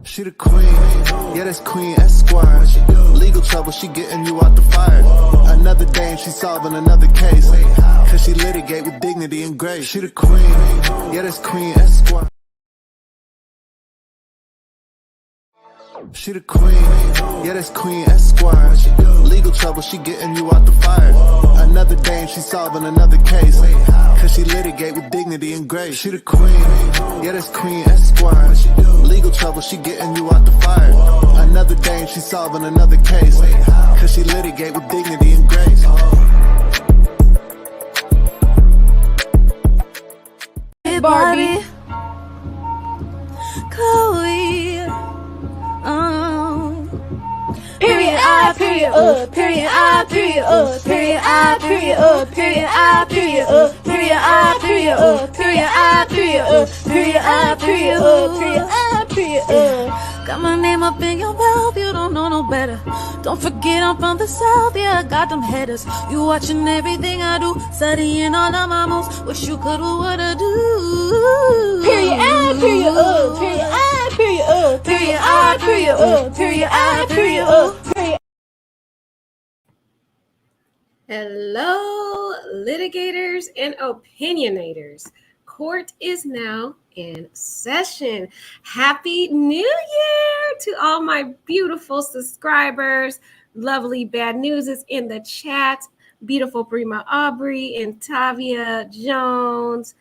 She the queen, yeah, that's Queen Esquire. Legal trouble, she getting you out the fire. Another day and she solving another case. Cause she litigate with dignity and grace. She the queen, yeah, that's Queen Esquire. She the queen, yeah, that's Queen Esquire. Legal trouble, she getting you out the fire. Another day and she solving another case. Cause she litigate with dignity and grace. She the queen, yeah, that's Queen Esquire. Legal trouble, she getting you out the fire. Another day and she solving another case. Cause she litigate with dignity and grace. Hey Barbie, Chloe, period I, period period I, period period I, period period I, period period I, period period I, period period I, period I, period. Got my name up in your mouth, you don't know no better. Don't forget I'm from the south, yeah, I got them headers. You watching everything I do, studying all of my moves. Wish you could do what I do. Period I, period period I, period period I, period period I, period. Hello, litigators and opinionators. Court is now in session. Happy New Year to all my beautiful subscribers. Lovely bad news is in the chat. Beautiful Prima Aubrey and Tavia Jones.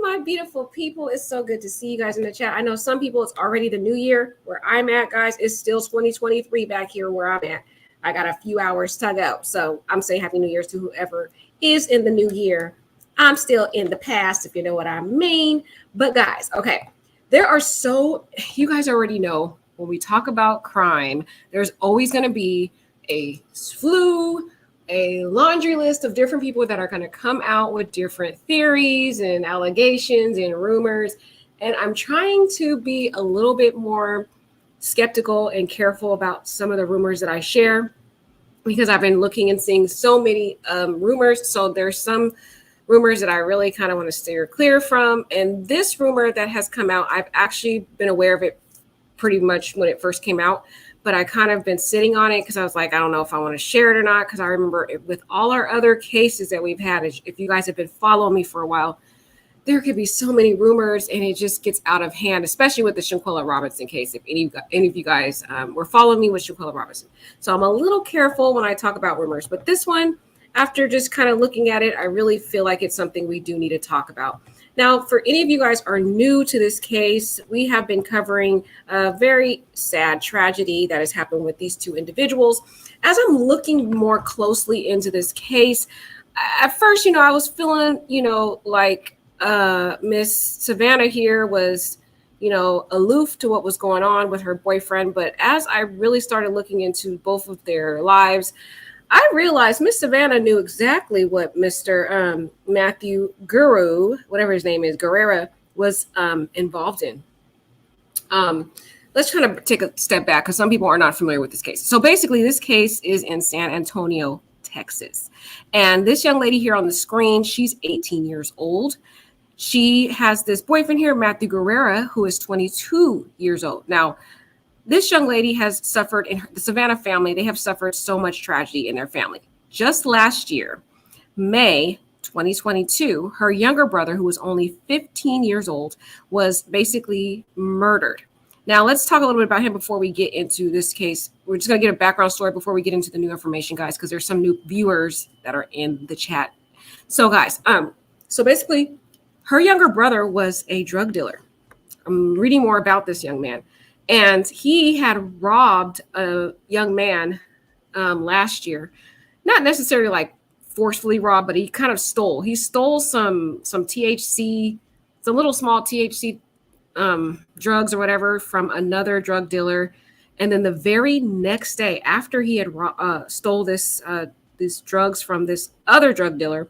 My beautiful people, it's so good to see you guys in the chat. I know some people, it's already the new year. Where I'm at, guys, it's still 2023 back here where I'm at. I got a few hours to go. So I'm saying Happy New Year's to whoever is in the new year. I'm still in the past, if you know what I mean. But guys, okay, you guys already know when we talk about crime, there's always going to be a slew, a laundry list of different people that are going to come out with different theories and allegations and rumors. And I'm trying to be a little bit more skeptical and careful about some of the rumors that I share, because I've been looking and seeing so many rumors. So there's some rumors that I really kind of want to steer clear from. And this rumor that has come out, I've actually been aware of it pretty much when it first came out, but I kind of been sitting on it because I was like, I don't know if I want to share it or not. Because I remember with all our other cases that we've had, if you guys have been following me for a while, there could be so many rumors and it just gets out of hand, especially with the Shanquella Robinson case. If any of you guys were following me with Shanquella Robinson. So I'm a little careful when I talk about rumors, but this one, after just kind of looking at it, I really feel like it's something we do need to talk about. Now, for any of you guys are new to this case, we have been covering a very sad tragedy that has happened with these two individuals. As I'm looking more closely into this case, at first, I was feeling, like Miss Savannah here was, aloof to what was going on with her boyfriend. But as I really started looking into both of their lives, I realized Miss Savannah knew exactly what Mr. Matthew Guru, whatever his name is, Guerrera, was involved in. Let's kind of take a step back because some people are not familiar with this case. So basically, this case is in San Antonio, Texas. And this young lady here on the screen, she's 18 years old. She has this boyfriend here, Matthew Guerrera, who is 22 years old. Now, this young lady has suffered, in the Savannah family, they have suffered so much tragedy in their family. Just last year, May 2022, her younger brother, who was only 15 years old, was basically murdered. Now, let's talk a little bit about him before we get into this case. We're just going to get a background story before we get into the new information, guys, because there's some new viewers that are in the chat. So, guys, so basically, her younger brother was a drug dealer. I'm reading more about this young man. And he had robbed a young man last year, not necessarily like forcefully robbed, but he kind of stole. He stole some THC, some little small THC drugs or whatever from another drug dealer. And then the very next day after he had stole these drugs from this other drug dealer,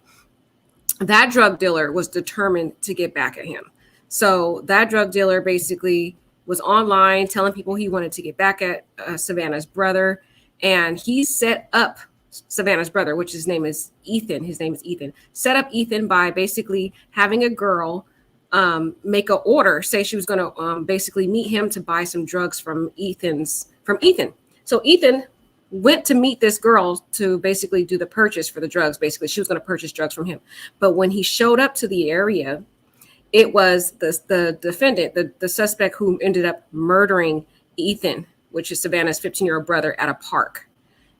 that drug dealer was determined to get back at him. So that drug dealer basically was online telling people he wanted to get back at Savannah's brother. And he set up Savannah's brother, which his name is Ethan. His name is Ethan. Set up Ethan by basically having a girl make an order, say she was going to basically meet him to buy some drugs from Ethan. So Ethan went to meet this girl to basically do the purchase for the drugs. Basically, she was going to purchase drugs from him. But when he showed up to the area, it was the defendant, the suspect who ended up murdering Ethan, which is Savannah's 15-year-old brother, at a park.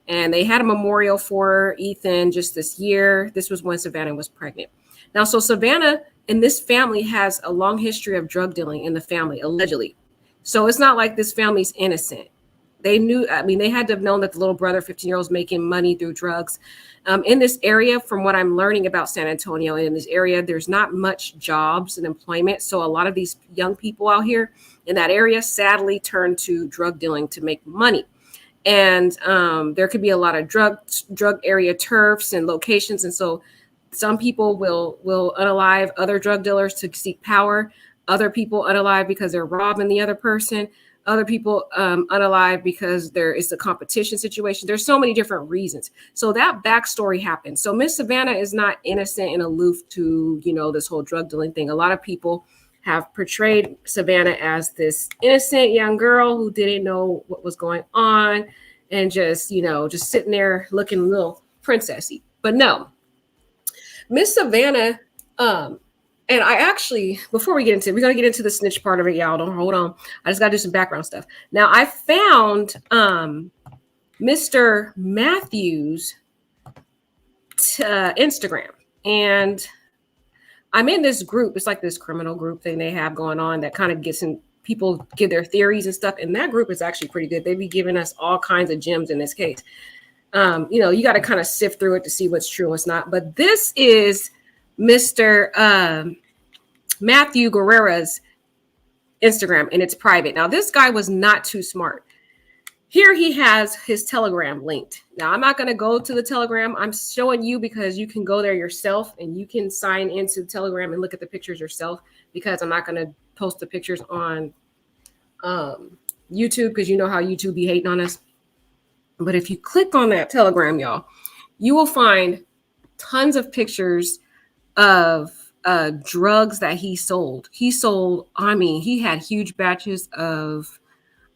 And they had a memorial for Ethan just this year. This was when Savannah was pregnant. Now, so Savannah and this family has a long history of drug dealing in the family, allegedly. So it's not like this family's innocent. They knew, I mean, they had to have known that the little brother, 15-year-old, was making money through drugs. In this area, from what I'm learning about San Antonio, in this area, there's not much jobs and employment. So a lot of these young people out here in that area sadly turn to drug dealing to make money. And there could be a lot of drug area turfs and locations. And so some people will unalive other drug dealers to seek power. Other people unalive because they're robbing the other person. Other people unalive because there is a competition situation. There's so many different reasons. So that backstory happened. So Miss Savannah is not innocent and aloof to, this whole drug dealing thing. A lot of people have portrayed Savannah as this innocent young girl who didn't know what was going on and just sitting there looking a little princessy. But no, Miss Savannah, and I actually, before we're going to get into the snitch part of it, y'all, don't hold on. I just got to do some background stuff. Now, I found Mr. Matthews' Instagram, and I'm in this group. It's like this criminal group thing they have going on that kind of gets in, people give their theories and stuff. And that group is actually pretty good. They be giving us all kinds of gems in this case. You got to kind of sift through it to see what's true and what's not. But this is Mr. Matthew Guerrera's Instagram, and it's private. Now, this guy was not too smart. Here he has his Telegram linked. Now, I'm not going to go to the Telegram. I'm showing you because you can go there yourself and you can sign into Telegram and look at the pictures yourself, because I'm not going to post the pictures on YouTube, because you know how YouTube be hating on us. But if you click on that Telegram, y'all, you will find tons of pictures of drugs that he sold. He had huge batches of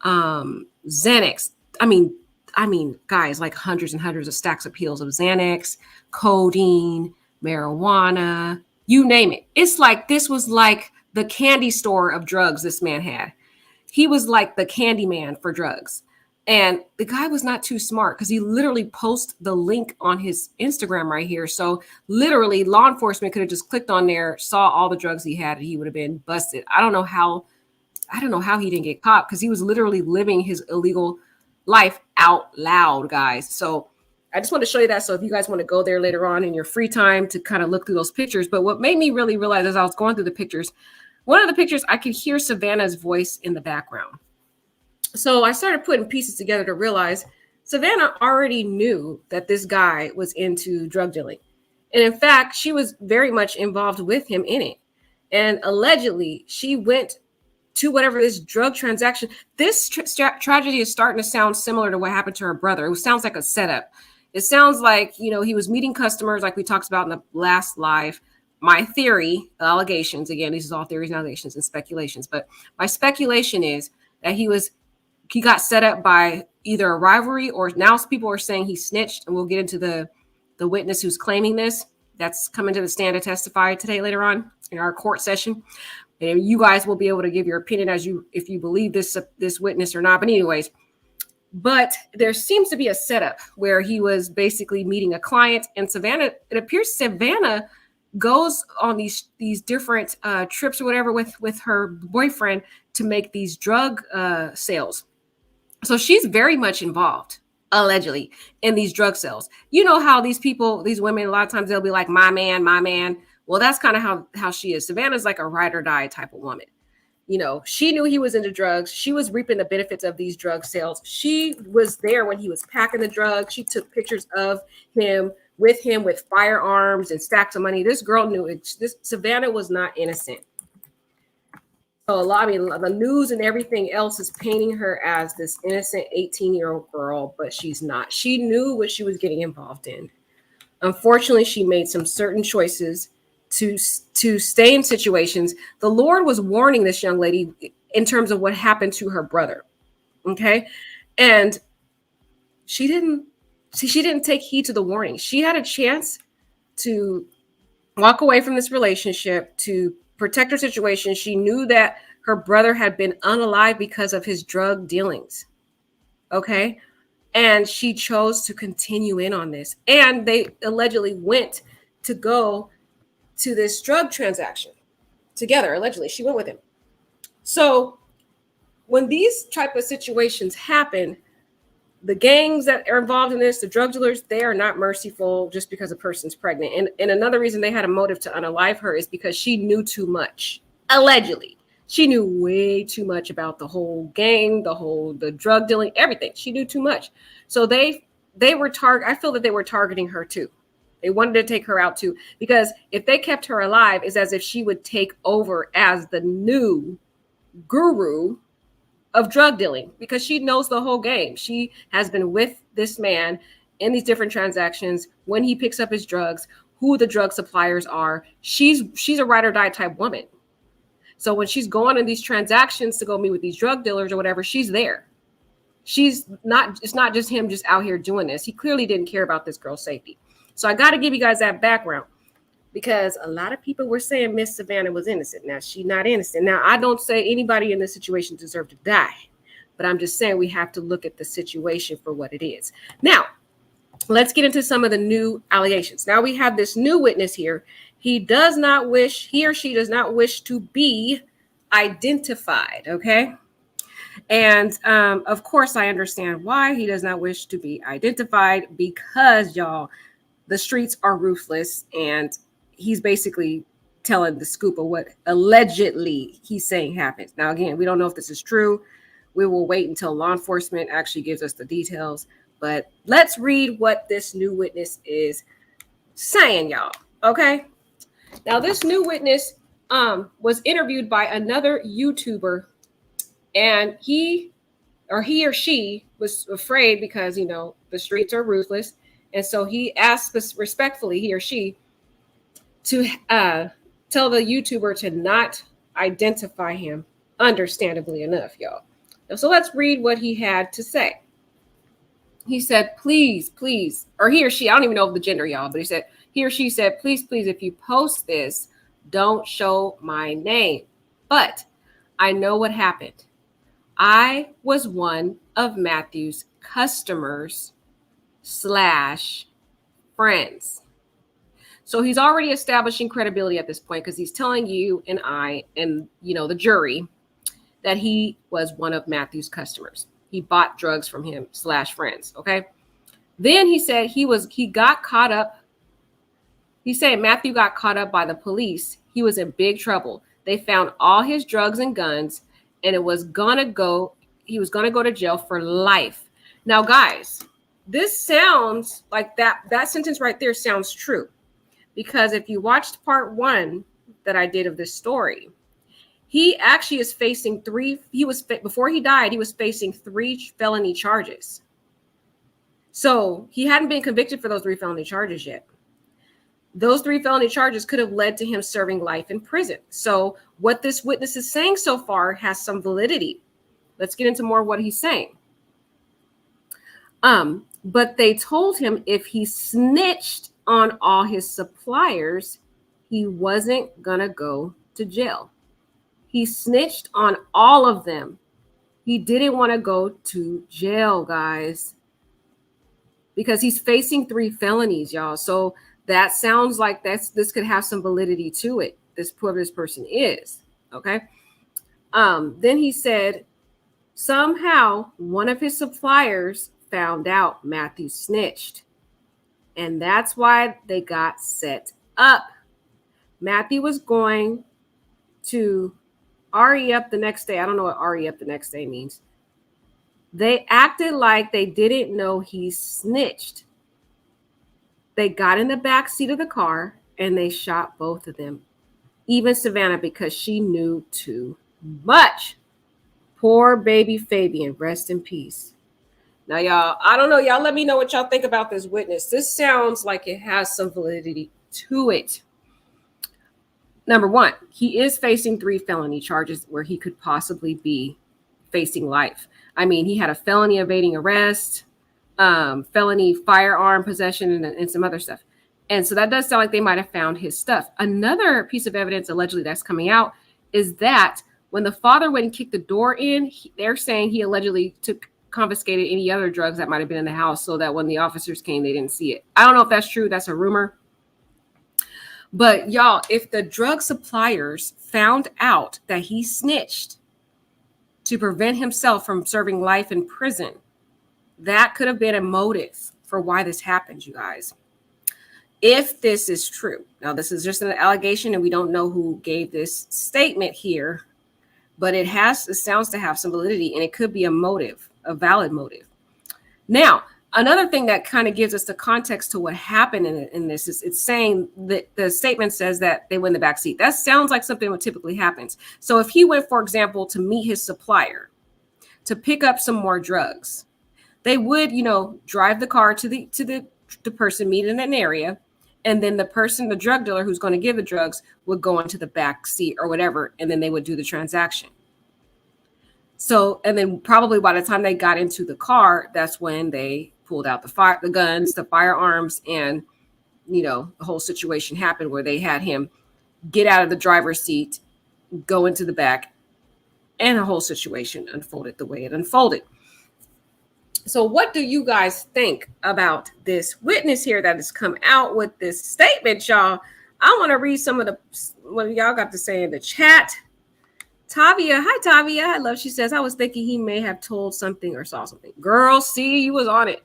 Xanax. I mean, guys, like hundreds and hundreds of stacks of pills of Xanax, codeine, marijuana, you name it. It's like, this was like the candy store of drugs this man had. He was like the candy man for drugs. And the guy was not too smart, because he literally posted the link on his Instagram right here. So literally law enforcement could have just clicked on there, saw all the drugs he had, and he would have been busted. I don't know how he didn't get caught, because he was literally living his illegal life out loud, guys. So I just want to show you that. So if you guys want to go there later on in your free time to kind of look through those pictures. But what made me really realize as I was going through the pictures, one of the pictures, I could hear Savannah's voice in the background. So I started putting pieces together to realize Savannah already knew that this guy was into drug dealing. And in fact, she was very much involved with him in it. And allegedly, she went to whatever this drug transaction. This tragedy is starting to sound similar to what happened to her brother. It sounds like a setup. It sounds like, he was meeting customers like we talked about in the last live. My theory, allegations, again, these is all theories and allegations and speculations. But my speculation is that he got set up by either a rivalry, or now people are saying he snitched. And we'll get into the witness who's claiming this. That's coming to the stand to testify today later on in our court session. And you guys will be able to give your opinion if you believe this witness or not. But anyways, but there seems to be a setup where he was basically meeting a client, and Savannah, it appears Savannah goes on these different trips or whatever with her boyfriend to make these drug sales. So she's very much involved, allegedly, in these drug sales. You know how these women, a lot of times they'll be like, my man, my man. Well, that's kind of how she is. Savannah's like a ride or die type of woman. She knew he was into drugs. She was reaping the benefits of these drug sales. She was there when he was packing the drugs. She took pictures of him with firearms and stacks of money. This girl knew it. Savannah was not innocent. So the news and everything else is painting her as this innocent 18-year-old girl, but she's not. She knew what she was getting involved in. Unfortunately, she made some certain choices to stay in situations. The Lord was warning this young lady in terms of what happened to her brother. Okay. And she didn't take heed to the warning. She had a chance to walk away from this relationship, to protect her situation. She knew that her brother had been unalive because of his drug dealings. Okay. And she chose to continue in on this. And they allegedly went to go to this drug transaction together. Allegedly, she went with him. So when these type of situations happen, the gangs that are involved in this, the drug dealers, they are not merciful just because a person's pregnant. And another reason they had a motive to unalive her is because she knew too much. Allegedly, she knew way too much about the whole gang, the drug dealing, everything. She knew too much. So they were I feel that they were targeting her too. They wanted to take her out too, because if they kept her alive, it's as if she would take over as the new guru of drug dealing, because she knows the whole game. She has been with this man in these different transactions, when he picks up his drugs, who the drug suppliers are. She's a ride or die type woman. So when she's going in these transactions to go meet with these drug dealers or whatever, she's there. It's not just him just out here doing this. He clearly didn't care about this girl's safety. So I got to give you guys that background, because a lot of people were saying Miss Savannah was innocent. Now, she's not innocent. Now, I don't say anybody in this situation deserved to die, but I'm just saying we have to look at the situation for what it is. Now, let's get into some of the new allegations. Now, we have this new witness here. He or she does not wish to be identified, okay? And of course, I understand why he does not wish to be identified, because, y'all, the streets are ruthless, and he's basically telling the scoop of what allegedly he's saying happened. Now, again, we don't know if this is true. We will wait until law enforcement actually gives us the details. But let's read what this new witness is saying, y'all. Okay. Now, this new witness was interviewed by another YouTuber, and he or she was afraid because, the streets are ruthless. And so he asked respectfully, he or she, to tell the YouTuber to not identify him, understandably enough, y'all. So let's read what he had to say. He said, please, or he or she, I don't even know the gender, y'all, but he or she said, please, if you post this, don't show my name. But I know what happened. I was one of Matthew's customers / friends. So he's already establishing credibility at this point, because he's telling you and I and, the jury, that he was one of Matthew's customers. He bought drugs from him / friends. Okay. Then he said he got caught up. He said Matthew got caught up by the police. He was in big trouble. They found all his drugs and guns, and he was going to go to jail for life. Now, guys, this sounds like that sentence right there sounds true. Because if you watched part 1 that I did of this story, he actually is facing before he died, he was facing 3 felony charges. So he hadn't been convicted for those 3 felony charges yet. Those 3 felony charges could have led to him serving life in prison. So what this witness is saying so far has some validity. Let's get into more of what he's saying. But they told him if he snitched on all his suppliers, he wasn't gonna go to jail. He snitched on all of them. He didn't want to go to jail, guys, because he's facing 3 felonies, y'all. So that sounds like this could have some validity to it. Whoever this person is, okay? Then he said somehow one of his suppliers found out Matthew snitched, and that's why they got set up. Matthew was going to RE up the next day. I don't know what RE up the next day means. They acted like they didn't know he snitched. They got in the back seat of the car and they shot both of them. Even Savannah, because she knew too much. Poor baby Fabian, rest in peace. Now, y'all, I don't know. Y'all let me know what y'all think about this witness. This sounds like it has some validity to it. number one, he is facing 3 felony charges where he could possibly be facing life. I mean, he had a felony evading arrest, felony firearm possession, and some other stuff. And so that does sound like they might have found his stuff. Another piece of evidence allegedly that's coming out is that when the father went and kicked the door in, they're saying he allegedly confiscated any other drugs that might have been in the house so that when the officers came, they didn't see it. I don't know if that's true. That's a rumor. But y'all, if the drug suppliers found out that he snitched to prevent himself from serving life in prison, that could have been a motive for why this happened, you guys. If this is true. Now, this is just an allegation and we don't know who gave this statement here, but it sounds to have some validity and it could be a motive, a valid motive. Now, another thing that kind of gives us the context to what happened in this is it's saying that the statement says that they went in the back seat. That sounds like something that typically happens. So if he went, for example, to meet his supplier to pick up some more drugs, they would, drive the car to the person, meet in an area, and then the drug dealer who's going to give the drugs would go into the back seat or whatever, and then they would do the transaction. So, and then probably by the time they got into the car, that's when they pulled out the guns, the firearms, and, the whole situation happened where they had him get out of the driver's seat, go into the back, and the whole situation unfolded the way it unfolded. So what do you guys think about this witness here that has come out with this statement, y'all? I want to read some of what y'all got to say in the chat. Tavia, hi Tavia. I love, she says, I was thinking he may have told something or saw something. Girl, see, you was on it.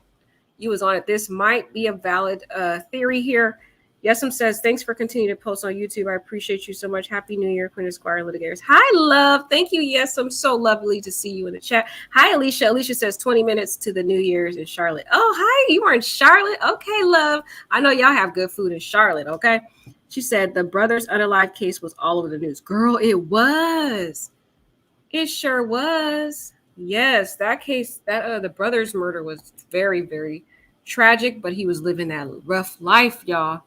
You was on it. This might be a valid theory here. Yesum says, thanks for continuing to post on YouTube. I appreciate you so much. Happy New Year, Queen Esquire Litigators. Hi, love. Thank you, Yesum. So lovely to see you in the chat. Hi, Alicia. Alicia says 20 minutes to the New Year's in Charlotte. Oh, hi. You are in Charlotte? Okay, love. I know y'all have good food in Charlotte, okay? She said the brother's unalived case was all over the news. Girl, it was. It sure was. Yes, that case, the brother's murder was very, very tragic, but he was living that rough life, y'all.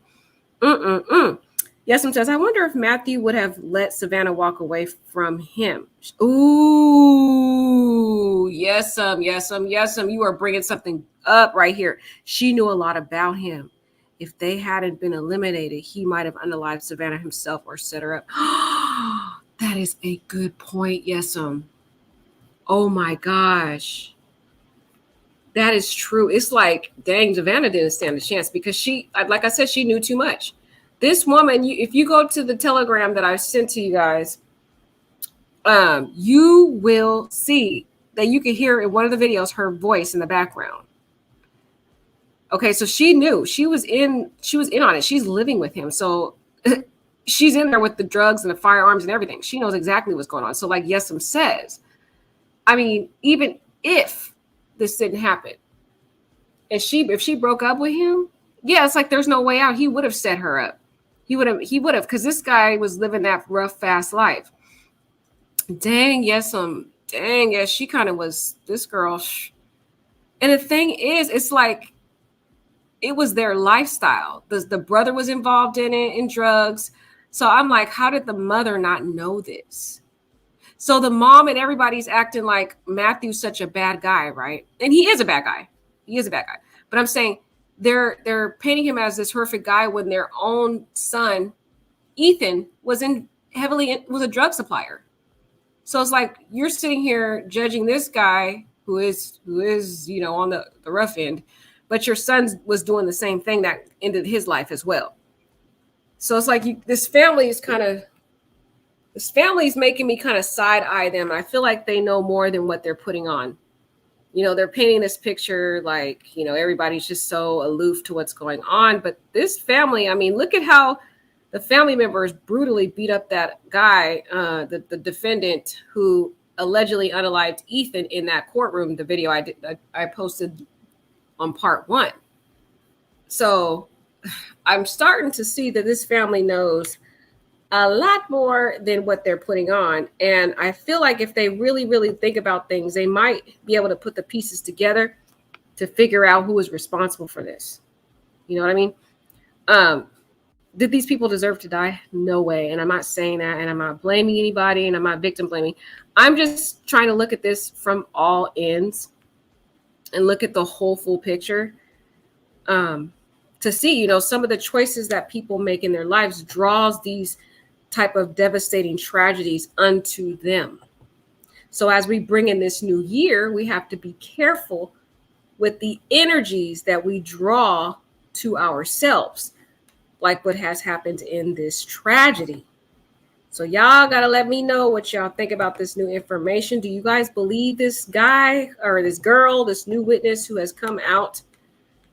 Yesum says, I wonder if Matthew would have let Savannah walk away from him. Ooh, Yesum. You are bringing something up right here. She knew a lot about him. If they hadn't been eliminated, he might have unalived Savannah himself or set her up. That is a good point, Yesum. Oh my gosh. That is true. It's like, dang, Savannah didn't stand a chance because she, like I said, she knew too much. This woman, if you go to the telegram that I sent to you guys, you will see that you can hear in one of the videos her voice in the background. Okay, so she knew. She was in on it. She's living with him. So she's in there with the drugs and the firearms and everything. She knows exactly what's going on. So like Yesum says, I mean, even if this didn't happen, and if she broke up with him, yeah, it's like there's no way out. He would have set her up. He would have, because this guy was living that rough, fast life. Dang, Yesum. Dang, yes, she kind of was this girl. And the thing is, it's like it was their lifestyle. The brother was involved in it, in drugs. So I'm like, how did the mother not know this? So the mom and everybody's acting like Matthew's such a bad guy, right? And he is a bad guy. He is a bad guy. But I'm saying they're painting him as this horrific guy when their own son, Ethan, was a drug supplier. So it's like you're sitting here judging this guy who is on the rough end, but your son was doing the same thing that ended his life as well. So it's like this family is making me kind of side eye them. I feel like they know more than what they're putting on. They're painting this picture like, everybody's just so aloof to what's going on. But this family, I mean, look at how the family members brutally beat up that guy, the defendant who allegedly unalived Ethan in that courtroom. The video I posted on part 1. So I'm starting to see that this family knows a lot more than what they're putting on. And I feel like if they really, really think about things, they might be able to put the pieces together to figure out who is responsible for this. You know what I mean? Did these people deserve to die? No way. And I'm not saying that, and I'm not blaming anybody, and I'm not victim blaming. I'm just trying to look at this from all ends and look at the whole full picture, to see, some of the choices that people make in their lives draws these type of devastating tragedies unto them. So as we bring in this new year, we have to be careful with the energies that we draw to ourselves, like what has happened in this tragedy. So y'all got to let me know what y'all think about this new information. Do you guys believe this guy or this girl, this new witness who has come out?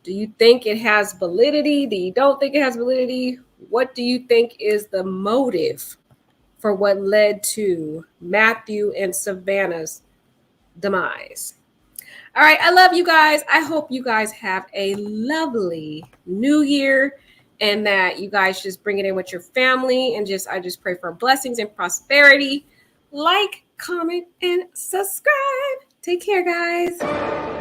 Do you think it has validity? Do you don't think it has validity? What do you think is the motive for what led to Matthew and Savannah's demise? All right, I love you guys. I hope you guys have a lovely new year, and that you guys just bring it in with your family, and I just pray for blessings and prosperity. Like, comment, and subscribe. Take care, guys.